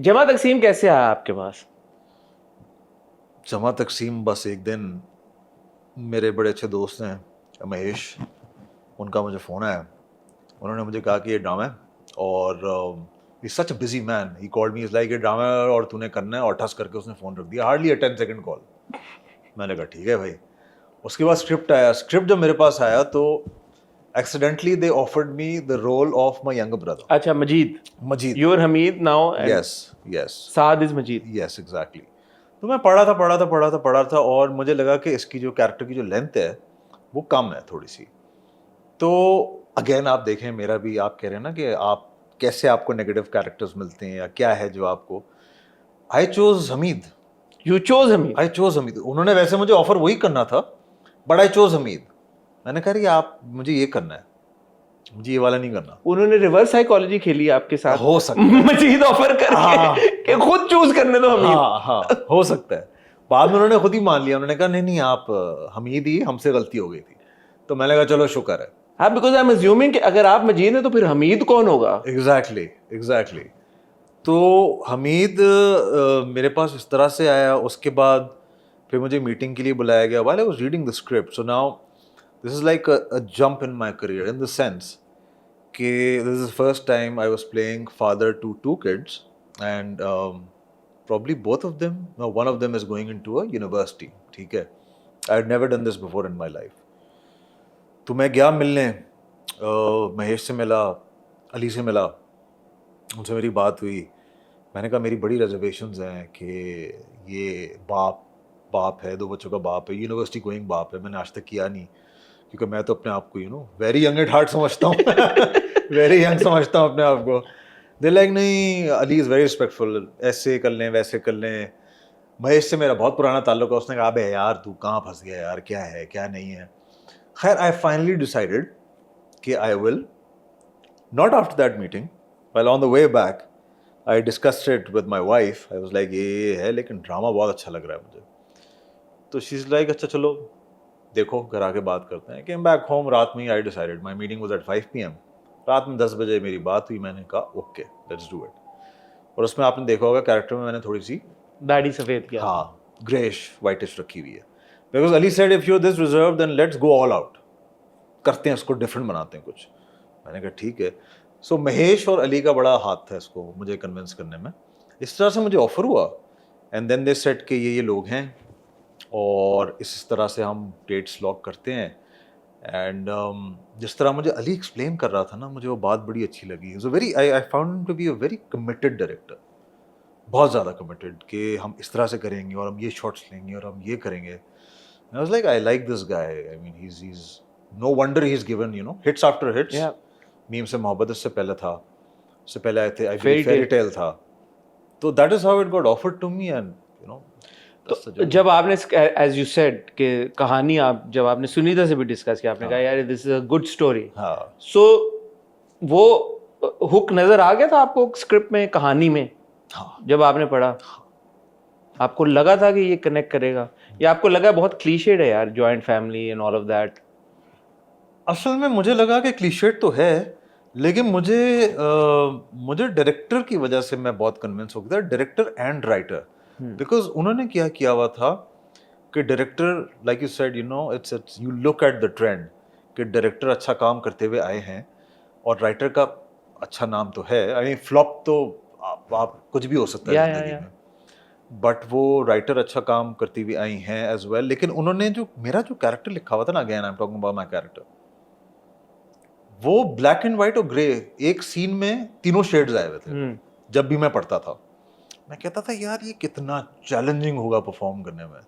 जमा तकसीम कैसे आया आपके पास? जमा तकसीम बस एक दिन मेरे बड़े अच्छे दोस्त हैं महेश, उनका मुझे फ़ोन आया। उन्होंने मुझे कहा कि ये ड्रामा है और he such a busy man, he called me, is like ये ड्रामा है और तूने करना है, और ठस करके उसने फ़ोन रख दिया। हार्डली अ 10 सेकंड कॉल। मैंने कहा ठीक है भाई। उसके बाद स्क्रिप्ट आया। स्क्रिप्ट जब मेरे पास आया तो accidentally they offered me the role of my younger brother अच्छा, Majid. Majid. You're Hamid now and yes yes Saad is Majid. Yes exactly. तो मैं पढ़ा था और मुझे लगा कि इसकी जो कैरेक्टर की जो लेंथ है वो कम है थोड़ी सी। तो अगेन आप देखें, मेरा भी, आप कह रहे हैं ना कि आप कैसे आपको नेगेटिव कैरेक्टर्स मिलते हैं या क्या है जो आपको, I chose Hamid. You chose Hamid. I chose Hamid. उन्होंने वैसे मुझे ऑफर वही करना था, बट आई चोज हमीद। मैंने कहा यार आप, मुझे ये करना है, मुझे ये वाला नहीं करना। उन्होंने रिवर्स साइकोलॉजी खेली आपके साथ, हो सकता है। मजीद ऑफर करके कि खुद चूज करने दो हमीद। हाँ हो सकता है। बाद में उन्होंने खुद ही मान लिया। उन्होंने कहा नहीं आप हमीद ही, हमसे गलती हो गई थी। तो मैंने कहा चलो शुक्र है। हाँ, बिकॉज आई एम अज्यूमिंग कि अगर आप मजीद हैं तो फिर हमीद कौन होगा? एग्जैक्टली। तो हमीद मेरे पास इस तरह से आया। उसके बाद फिर मुझे मीटिंग के लिए बुलाया गया while I was reading the script. So now this is like a jump in my career in the sense कि this is first time I was playing father to two kids and probably both of them, no, one of them is going into a university. ठीक है, I had never done this before in my life. तो मैं गया मिलने, महेश से मिला, अली से मिला, उनसे मेरी बात हुई। मैंने कहा मेरी बड़ी रिजर्वेशंस हैं कि ये बाप है, 2 बच्चों का बाप है, यूनिवर्सिटी गोइंग बाप है। मैंने आज तक किया नहीं, क्योंकि मैं तो अपने आप को वेरी यंग एट हार्ट समझता हूँ वेरी यंग समझता हूँ अपने आप को। दे लाइक नहीं, अली इज़ वेरी रिस्पेक्टफुल, ऐसे कर लें वैसे कर लें। महेश से मेरा बहुत पुराना ताल्लुक है। उसने कहा अबे यार तू कहाँ फंस गया यार, क्या है क्या नहीं है। खैर आई फाइनली डिसाइडेड कि I will not after that meeting, while on the way back I discussed it with my wife. I was like ये है, लेकिन ड्रामा बहुत अच्छा लग रहा है मुझे। तो शी इज़ लाइक अच्छा चलो देखो, घर आके बात करते हैं। केम बैक होम, रात में ही I decided, my meeting was at 5 PM। रात में 10 बजे मेरी बात हुई। मैंने कहा ओके लेट्स डू इट। और उसमें आपने देखा होगा कैरेक्टर में मैंने थोड़ी सी दाढ़ी सफेद किया। हाँ ग्रेश वाइटिश रखी हुई है, because Ali said if you this reserve then let's go all out, करते हैं इसको डिफरेंट बनाते हैं कुछ। मैंने कहा ठीक है। सो महेश और अली का बड़ा हाथ था इसको मुझे कन्विंस करने में। इस तरह से मुझे ऑफर हुआ एंड देन दे सेड कि ये लोग हैं और इस तरह से हम डेट्स लॉक करते हैं। एंड जिस तरह मुझे अली एक्सप्लेन कर रहा था ना, मुझे वो बात बड़ी अच्छी लगी। So very I found him to be a very committed director, बहुत ज़्यादा कमिटेड कि हम इस तरह से करेंगे और हम ये शॉट्स लेंगे और हम ये करेंगे। I was like I like this guy. I mean he is no wonder he is given hits after hits. Meme से मोहब्बत इससे पहले था, उससे पहले आए थे आई फेरी टेल था। तो that is how it got offered to me and तो जब आपने एज यू सेड कि कहानी आप जब आपने सुनीता से भी डिस्कस किया, आपने कहा यार this is a good story, so वो हुक नजर आ गया था आपको स्क्रिप्ट में, कहानी में? जब आपने पढ़ा आपको लगा था कि ये कनेक्ट करेगा, या आपको लगा बहुत क्लीशेड है यार, joint family and all of that? असल में मुझे लगा कि क्लीशेड तो है, लेकिन मुझे डायरेक्टर की वजह से मैं बहुत कन्विंस हो गया था, डायरेक्टर एंड राइटर। बिकॉज उन्होंने क्या किया हुआ था कि director like you said it's you look at the trend कि डायरेक्टर अच्छा काम करते हुए आए हैं और राइटर का अच्छा नाम तो है। आई मीन फ्लॉप तो आप कुछ भी हो सकता है जिंदगी में, बट वो राइटर अच्छा काम करती हुई आई हैं एज वेल। लेकिन उन्होंने जो मेरा जो कैरेक्टर लिखा हुआ था ना, again I am talking about my character, वो ब्लैक एंड व्हाइट और ग्रे, एक सीन में तीनों शेड्स आए हुए थे। जब भी मैं पढ़ता था मैं कहता था यार ये कितना चैलेंजिंग होगा परफॉर्म करने में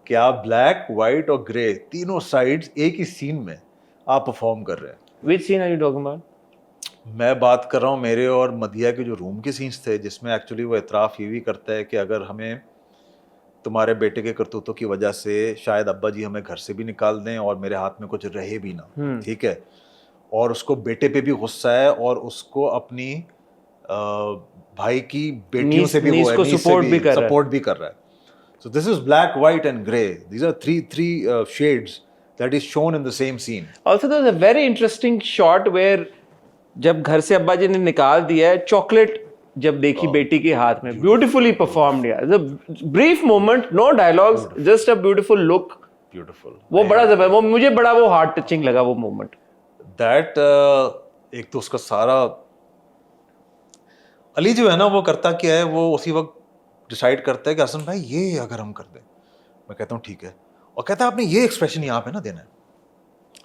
कि आप ब्लैक व्हाइट और ग्रे तीनों साइड्स एक ही सीन में आप परफॉर्म कर रहे हैं। Which scene are you talking about? मैं बात कर रहा हूँ मेरे और मदिया के जो रूम के सीन्स थे, जिसमें एक्चुअली वो इतराफ़ ये भी करता है कि अगर हमें तुम्हारे बेटे के करतूतों की वजह से शायद अब्बा जी हमें घर से भी निकाल दें और मेरे हाथ में कुछ रहे भी ना, ठीक है, और उसको बेटे पे भी गुस्सा है और उसको अपनी भाई की बेटियों से भी वो सपोर्ट भी कर रहा है। So this is black, white and grey. These are three shades that is shown in the same scene. Also there was a very interesting shot where जब घर से अब्बा जी ने निकाल दिया है, चॉकलेट जब देखी बेटी के हाथ में, ब्यूटीफुली परफॉर्म्ड यार, brief moment, no dialogues, just a beautiful look, beautiful, वो बड़ा जबरदस्त, वो मुझे बड़ा वो हार्ट टचिंग लगा वो मोमेंट। दैट एक तो उसका सारा अली जो है ना वो करता क्या है, वो उसी वक्त डिसाइड करता है कि हसन भाई ये अगर हम कर दें, मैं कहता हूँ ठीक है, और कहता है आपने ये एक्सप्रेशन यहाँ पे ना देना है,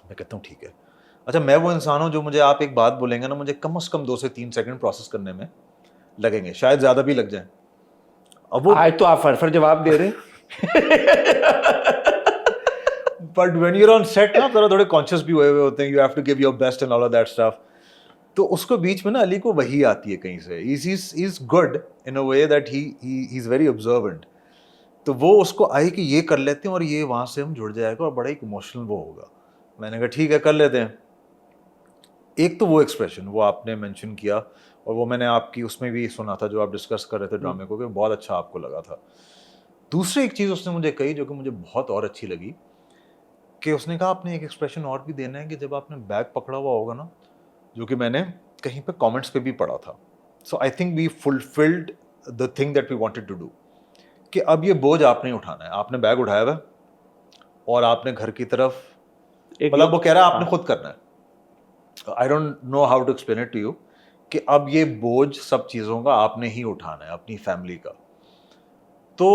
मैं कहता हूँ ठीक है। अच्छा मैं वो इंसान हूँ जो मुझे आप एक बात बोलेंगे ना, मुझे कम से कम 2 से 3 सेकंड प्रोसेस करने में लगेंगे, शायद ज़्यादा भी लग जाए। अब वो आज तो आप फरफर जवाब दे रहे हैं। But when you are on set ना थोड़े कॉन्शियस भी हुए होते हैं, you have to give your best and all of that stuff. तो उसको बीच में ना अली को वही आती है कहीं से, is good in a way that he is very observant. तो वो उसको आई कि ये कर लेते हैं और ये वहाँ से हम जुड़ जाएगा और बड़ा एक इमोशनल वो होगा। मैंने कहा ठीक है कर लेते हैं। एक तो वो एक्सप्रेशन वो आपने मेंशन किया, और वो मैंने आपकी उसमें भी सुना था जो आप डिस्कस कर रहे थे ड्रामे को, कि बहुत अच्छा आपको लगा था। दूसरी एक चीज़ उसने मुझे कही जो कि मुझे बहुत और अच्छी लगी, कि उसने कहा आपने एक एक्सप्रेशन और भी देना है कि जब आपने बैग पकड़ा हुआ होगा ना, जो कि मैंने कहीं पे कमेंट्स पे भी पढ़ा था। So I think we fulfilled the thing that we wanted to do, कि अब ये बोझ आपने उठाना है, आपने बैग उठाया हुआ और आपने घर की तरफ, मतलब वो कह रहा है आपने खुद करना है। I don't know how to explain it to you, कि अब ये बोझ सब चीज़ों का आपने ही उठाना है, अपनी फैमिली का। तो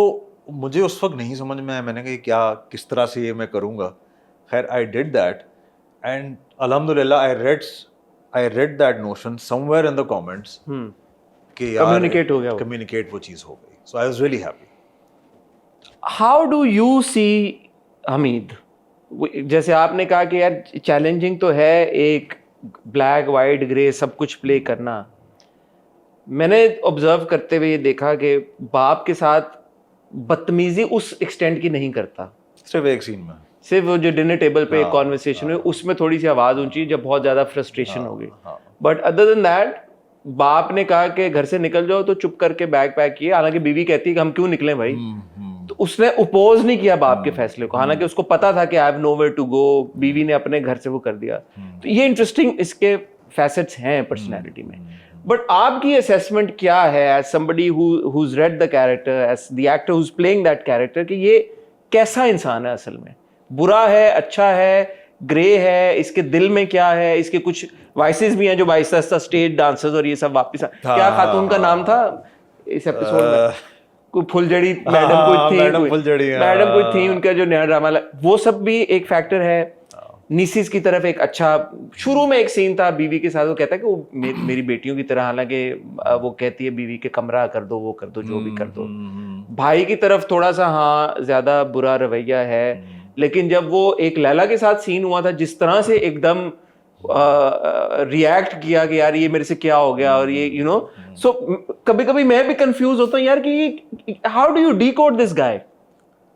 मुझे उस वक्त नहीं समझ में आया, मैंने कहा क्या किस तरह से ये मैं करूँगा। खैर आई डिड दैट, एंड अल्हम्दुलिल्लाह I read that notion somewhere in the comments कि यार कम्युनिकेट वो चीज़ हो गई। So I was really happy. How do you see Hamid, जैसे आपने कहा कि यार चैलेंजिंग तो है एक ब्लैक वाइट ग्रे सब कुछ प्ले करना, मैंने ऑब्जर्व करते हुए ये देखा कि बाप के साथ बदतमीजी उस एक्सटेंट की नहीं करता, सिर्फ एक सीन में, सिर्फ वो जो डिनर टेबल पे एक कॉन्वर्सेशन हुई उसमें थोड़ी सी आवाज़ ऊंची जब बहुत ज़्यादा फ्रस्ट्रेशन हो गई, बट अदर देन दैट बाप ने कहा कि घर से निकल जाओ तो चुप करके बैग पैक किए, हालांकि बीवी कहती है कि हम क्यों निकले भाई, तो उसने अपोज नहीं किया बाप के फैसले को, हालांकि उसको पता था कि I have nowhere to go, बीवी ने अपने घर से वो कर दिया। तो ये इंटरेस्टिंग इसके फैसेट्स हैं पर्सनैलिटी में। बट आपकी असेसमेंट क्या है as somebody who's read the character, as the actor who's playing that character, कि ये कैसा इंसान है असल में, बुरा है, अच्छा है, ग्रे है, इसके दिल में क्या है, इसके कुछ वाइसेस भी हैं जो आहिस्ता आहिस्ता स्टेज डांसर्स और ये सब वापस क्या खातून का नाम था इस एपिसोड में, कोई फुलझड़ी मैडम कोई थी उनका जो नया ड्रामा, वो सब भी एक फैक्टर है। निसिस की तरफ एक अच्छा शुरू में एक सीन था बीवी के साथ, वो कहता है कि वो मेरी बेटियों की तरह, हालांकि वो कहती है बीवी के कमरा कर दो, वो कर दो, जो भी कर दो। भाई की तरफ थोड़ा सा हाँ ज्यादा बुरा रवैया है, लेकिन जब वो एक लैला के साथ सीन हुआ था, जिस तरह से एकदम रिएक्ट किया कि यार ये मेरे से क्या हो गया, और ये यू नो, सो कभी कभी मैं भी कंफ्यूज होता हूँ यार कि how do you decode this guy.